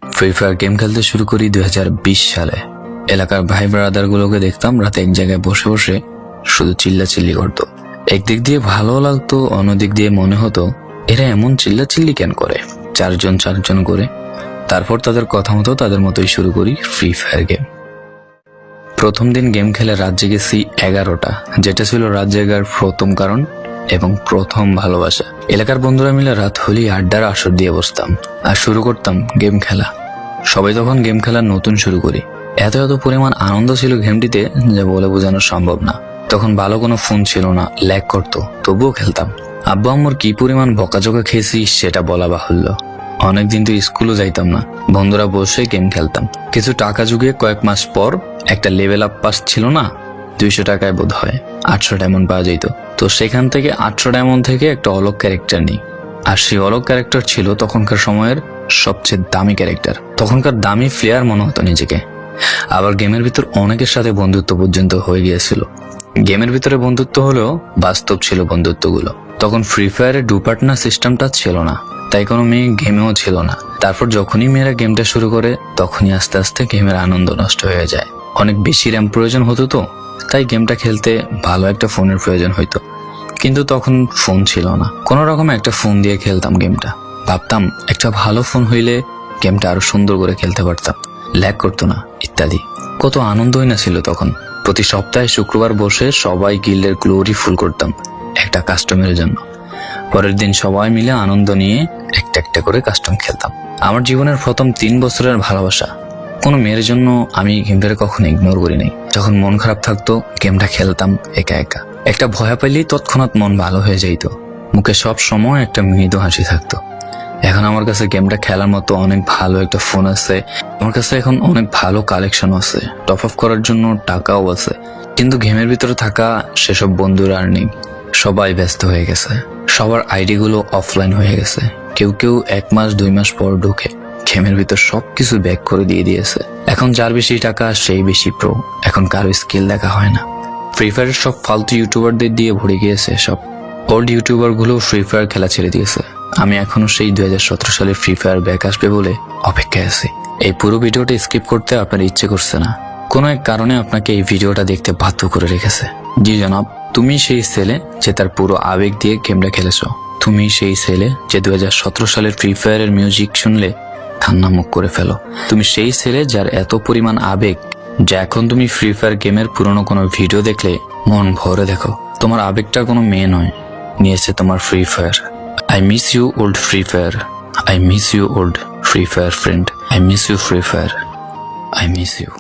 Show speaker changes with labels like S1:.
S1: Free fire game খেলতে শুরু করি 2020 সালে। এলাকার ভাই ব্রাদার গুলোকে দেখতাম রাতে এক জায়গায় বসে বসে শুধু চিল্লাচিল্লি করতো। একদিক দিয়ে ভালো লাগতো, অন্যদিক দিয়ে মনে হতো এরা এমন চিল্লাচিল্লি কেন করে, চারজন করে। তারপর তাদের কথা মতো তাদের মতোই শুরু করি ফ্রি ফায়ার গেম। প্রথম দিন গেম খেলে রাত জেগেছি 11টা, যেটা ছিল রাত জেগার প্রথম কারণ এবং প্রথম ভালোবাসা। এলাকার বন্ধুরা মিলে রাত হলেই আড্ডার আসর দিয়ে বসতাম আর শুরু করতাম গেম খেলা। সবাই তখন গেম খেলা নতুন শুরু করি। এত পরিমাণ আনন্দ ছিল গেমটিতে যে বলে বোঝানো সম্ভব না। তখন ভালো কোনো ফোন ছিল না, ল্যাগ করতো, তবুও খেলতাম। আব্বু আম্মুর কি পরিমাণ বকাঝকা খেয়েছি সেটা বলা বাহুল্য। অনেকদিন তো স্কুলও যাইতাম না, বন্ধুরা বসে গেম খেলতাম। কিছু টাকা জুগিয়ে কয়েক মাস পর একটা লেভেল আপ পাস ছিল না, 200 টাকায় বোধ হয় 800 ডায়মন্ড পাওয়া যেত। তো সেখান থেকে 800 ডায়মন্ড থেকে একটা অলগ ক্যারেক্টার নিই। আর সেই অলগ ক্যারেক্টার ছিল তখনকার সময়ের সবচেয়ে দামি ক্যারেক্টার। তখনকার দামি প্লেয়ার মনে হতো নিজেকে। আবার গেমের ভিতর অনেকের সাথে বন্ধুত্ব পর্যন্ত হয়ে গিয়েছিল। গেমের ভিতরে বন্ধুত্ব হলেও বাস্তব ছিল বন্ধুত্বগুলো। তখন ফ্রি ফায়ারে ডু পার্টনার সিস্টেমটা ছিল না, তাই কোনো মেয়ে গেমেও ছিল না। তারপর যখনই মেয়েরা গেমটা শুরু করে তখনই আস্তে আস্তে গেমের আনন্দ নষ্ট হয়ে যায়। অনেক বেশি র্যাম প্রয়োজন হতো, তো তাই গেমটা খেলতে ভালো একটা ফোনের প্রয়োজন হইতো। কিন্তু তখন ফোন ছিল না, কোনো রকমে একটা ফোন দিয়ে খেলতাম গেমটা। ভাবতাম একটা ভালো ফোন হইলে গেমটা আরো সুন্দর করে খেলতে পারতাম, ল্যাগ করতো না ইত্যাদি। কত আনন্দই না ছিল তখন। প্রতি সপ্তাহে শুক্রবার বসে সবাই গিল্ডের গ্লোরি ফুল করতাম একটা কাস্টমের জন্য। পরের দিন সবাই মিলে আনন্দ নিয়ে একটা একটা করে কাস্টম খেলতাম। আমার জীবনের প্রথম 3 বছরের ভালোবাসা। কোনো মেয়ের জন্য আমি গেমটাকে কখনো ইগনোর করি নাই। যখন মন খারাপ থাকতো গেমটা খেলতাম একা একা। একটা ভয় পাইলেই তৎক্ষণাৎ মন ভালো হয়ে যাইতো, মুখে সব সময় একটা মৃদু হাসি থাকতো। এখন আমার কাছে গেমটা খেলার মতো অনেক ভালো একটা ফোন আছে, আমার কাছে এখন অনেক ভালো কালেকশন আছে, টপ আপ করার জন্য টাকাও আছে। কিন্তু গেমের ভিতরে থাকা সেসব বন্ধুরা আর নেই, সবাই ব্যস্ত হয়ে গেছে। সবার আইডি গুলো অফলাইন হয়ে গেছে। কেউ 1 মাস 2 মাস পর ঢুকে গেমের ভিতর সবকিছু ব্যাক করে দিয়েছে। এখন যার বেশি টাকা সেই বেশি প্রো, এখন কারো স্কিল দেখা হয় না। ফ্রি ফায়ারের সব ফালতু ইউটিউবারদের দিয়ে ভরে গিয়েছে সব। ওল্ড ইউটিউবার গুলো ফ্রি ফায়ার খেলা ছেড়ে দিয়েছে। আমি এখনো সেই 2017 সালে ফ্রি ফায়ার ব্যাক আসবে বলে অপেক্ষায় আছি। এই পুরো ভিডিওটা স্কিপ করতে আপনার ইচ্ছে করছে না, কোনো এক কারণে আপনাকে এই ভিডিওটা দেখতে বাধ্য করে রেখেছে। জি জনাব, তুমি সেই ছেলে যে তার পুরো আবেগ দিয়ে গেমটা খেলেছো। তুমি সেই ছেলে যে 2017 সালের ফ্রি ফায়ারের মিউজিক শুনলে কান্না মুখ করে ফেলো। তুমি সেই ছেলে যার এত পরিমাণ আবেগ যে এখন তুমি ফ্রি ফায়ার গেমের পুরনো কোনো ভিডিও দেখলে মন ভরে দেখো। তোমার আবেগটা কোনো মেয়ে নয়, নিয়েছে তোমার free fire. I miss you old Free Fire. I miss you old Free Fire friend. I miss you Free Fire. I miss you.